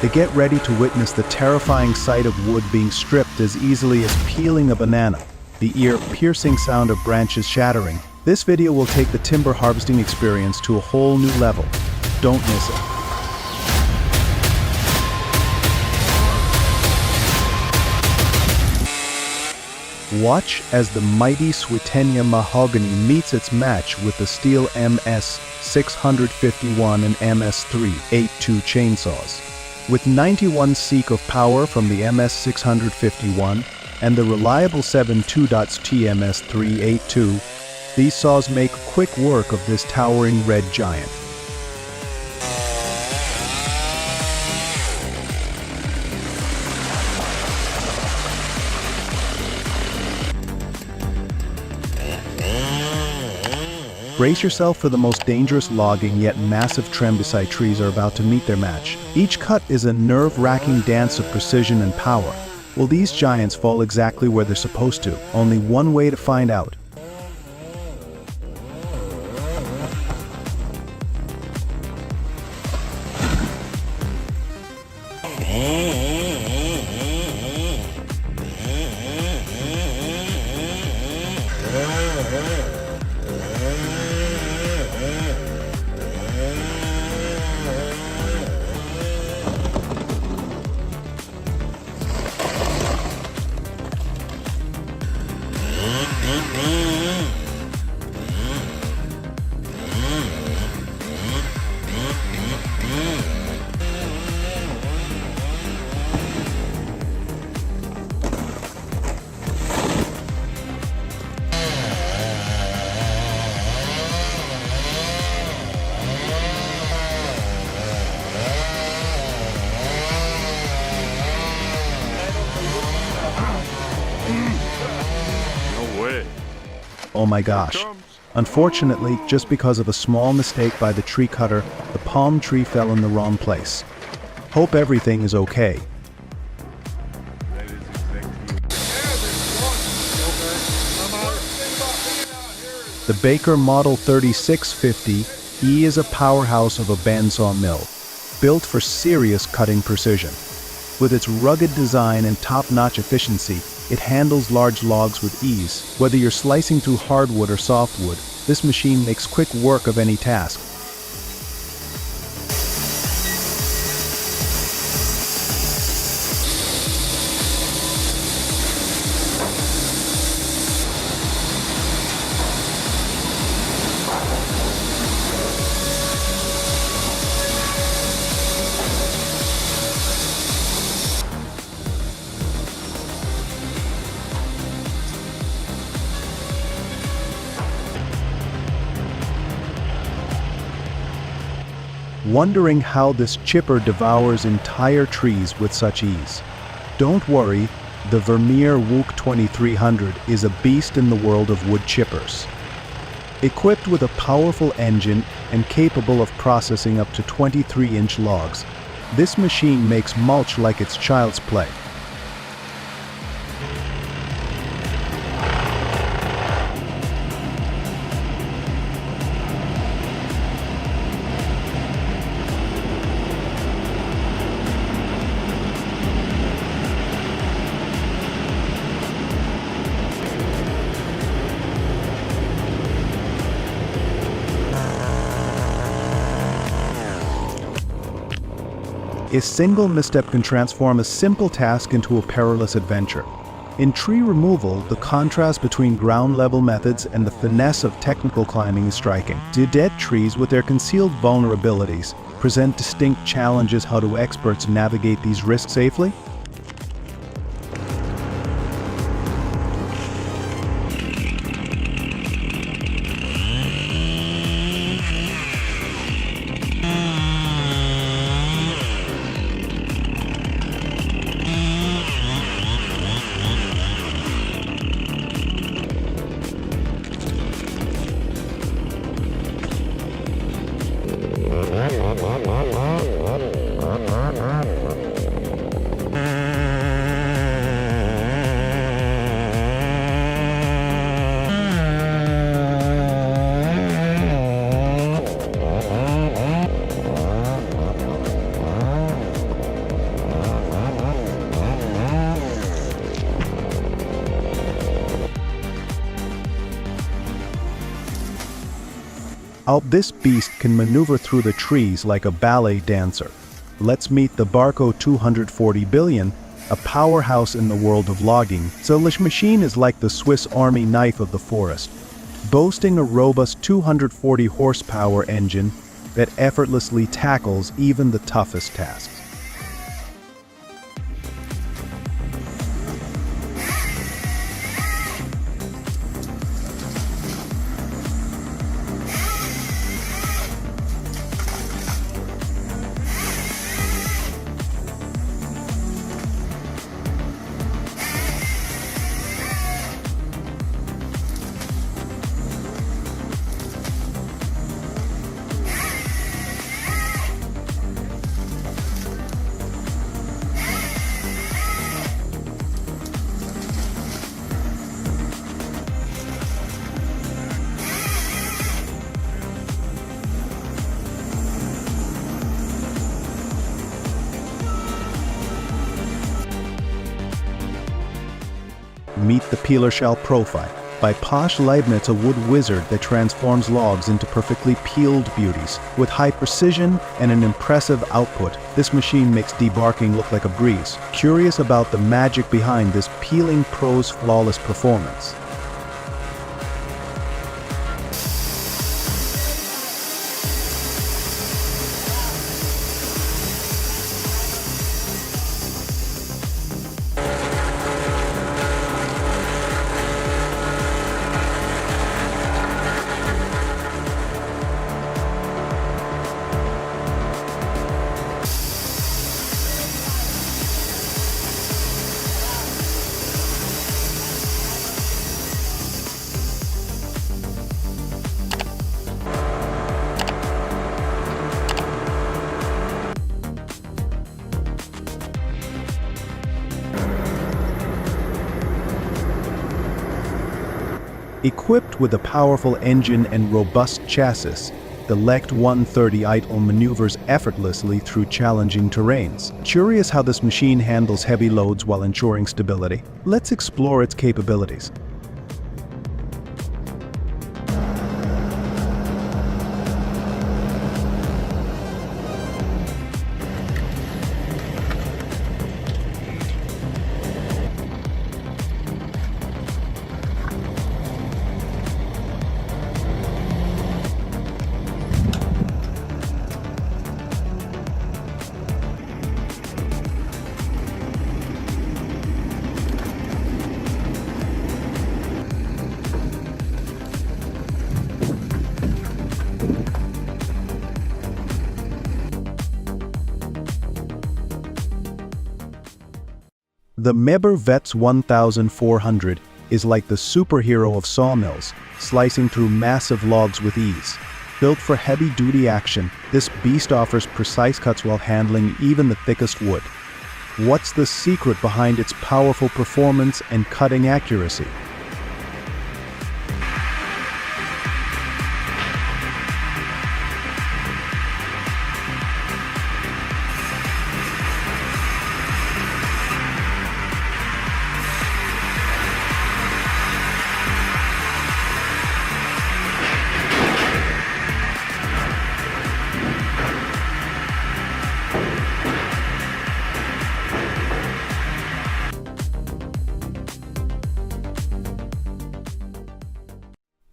They get ready to witness the terrifying sight of wood being stripped as easily as peeling a banana, the ear-piercing sound of branches shattering. This video will take the timber harvesting experience to a whole new level. Don't miss it. Watch as the mighty Switenia mahogany meets its match with the steel MS-651 and MS-382 chainsaws. With 91 seek of power from the MS-651 and the reliable 7.2 TMS-382, these saws make quick work of this towering red giant. Brace yourself for the most dangerous logging yet massive trembesite trees are about to meet their match. Each cut is a nerve-wracking dance of precision and power. Will these giants fall exactly where they're supposed to? Only one way to find out. Oh my gosh. Unfortunately, just because of a small mistake by the tree cutter, the palm tree fell in the wrong place. Hope everything is okay. The Baker Model 3650E is a powerhouse of a bandsaw mill, built for serious cutting precision. With its rugged design and top-notch efficiency, it handles large logs with ease. Whether you're slicing through hardwood or softwood, this machine makes quick work of any task. Wondering how this chipper devours entire trees with such ease? Don't worry, the Vermeer WOOK 2300 is a beast in the world of wood chippers. Equipped with a powerful engine and capable of processing up to 23-inch logs, this machine makes mulch like it's child's play. A single misstep can transform a simple task into a perilous adventure. In tree removal, the contrast between ground-level methods and the finesse of technical climbing is striking. Dead trees, with their concealed vulnerabilities, present distinct challenges. How do experts navigate these risks safely? This beast can maneuver through the trees like a ballet dancer. Let's meet the Barco 240 billion, a powerhouse in the world of logging. So this machine is like the Swiss Army knife of the forest, boasting a robust 240 horsepower engine that effortlessly tackles even the toughest tasks. Meet the peeler shell profile. By Posh Leibniz, a wood wizard that transforms logs into perfectly peeled beauties. With high precision and an impressive output, this machine makes debarking look like a breeze. Curious about the magic behind this peeling pro's flawless performance? Equipped with a powerful engine and robust chassis, the Lect 130 idle maneuvers effortlessly through challenging terrains. Curious how this machine handles heavy loads while ensuring stability? Let's explore its capabilities. The Meber Vets 1400 is like the superhero of sawmills, slicing through massive logs with ease. Built for heavy-duty action, this beast offers precise cuts while handling even the thickest wood. What's the secret behind its powerful performance and cutting accuracy?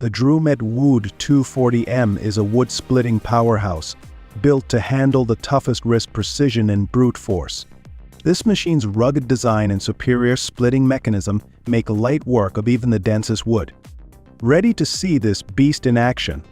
The Drumed Wood 240M is a wood-splitting powerhouse, built to handle the toughest with precision and brute force. This machine's rugged design and superior splitting mechanism make light work of even the densest wood. Ready to see this beast in action?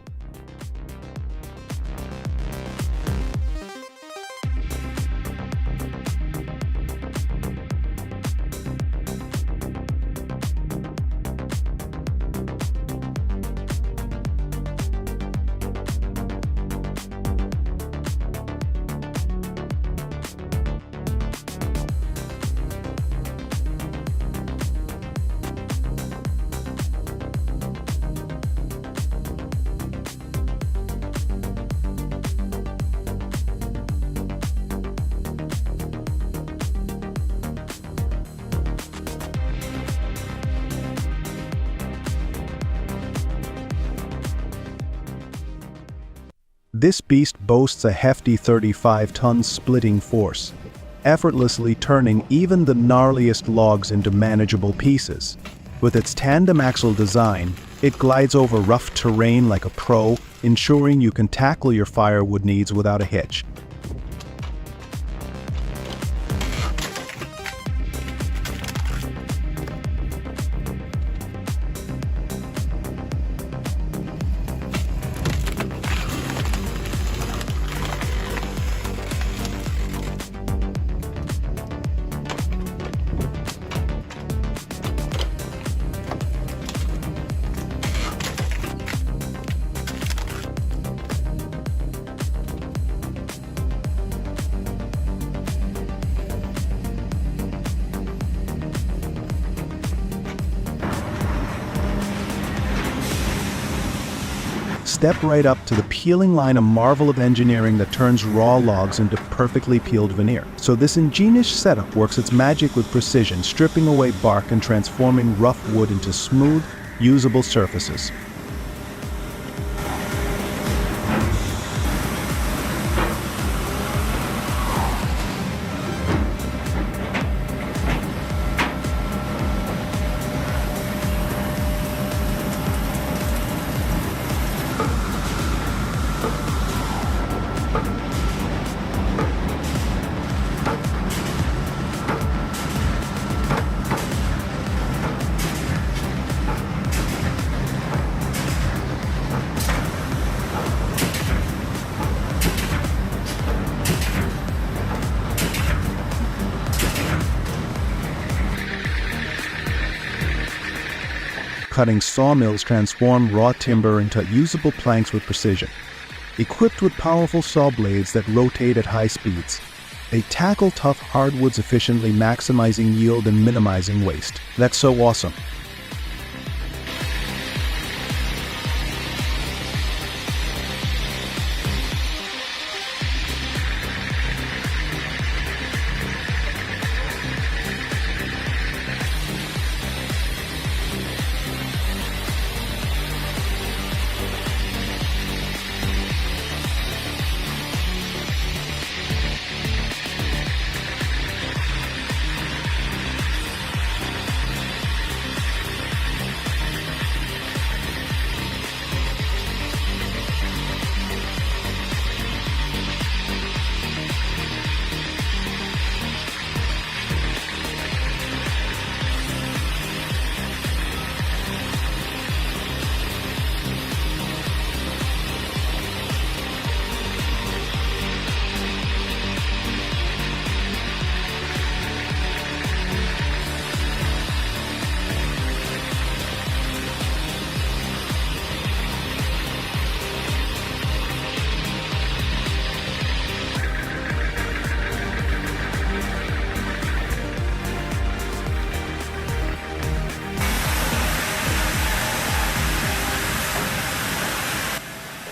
This beast boasts a hefty 35-ton splitting force, effortlessly turning even the gnarliest logs into manageable pieces. With its tandem axle design, it glides over rough terrain like a pro, ensuring you can tackle your firewood needs without a hitch. Step right up to the peeling line, a marvel of engineering that turns raw logs into perfectly peeled veneer. So this ingenious setup works its magic with precision, stripping away bark and transforming rough wood into smooth, usable surfaces. Cutting sawmills transform raw timber into usable planks with precision. Equipped with powerful saw blades that rotate at high speeds, they tackle tough hardwoods efficiently, maximizing yield and minimizing waste. That's so awesome.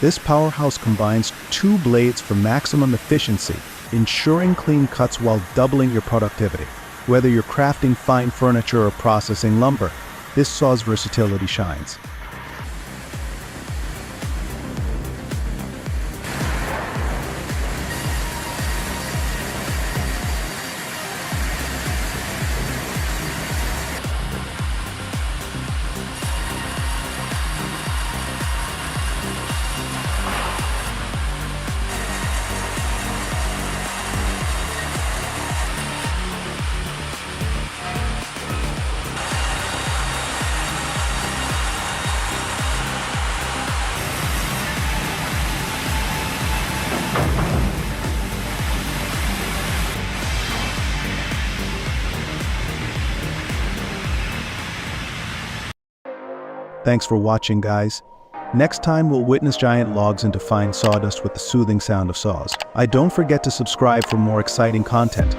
This powerhouse combines two blades for maximum efficiency, ensuring clean cuts while doubling your productivity. Whether you're crafting fine furniture or processing lumber, this saw's versatility shines. Thanks for watching, guys. Next time we'll witness giant logs into fine sawdust with the soothing sound of saws. Don't forget to subscribe for more exciting content.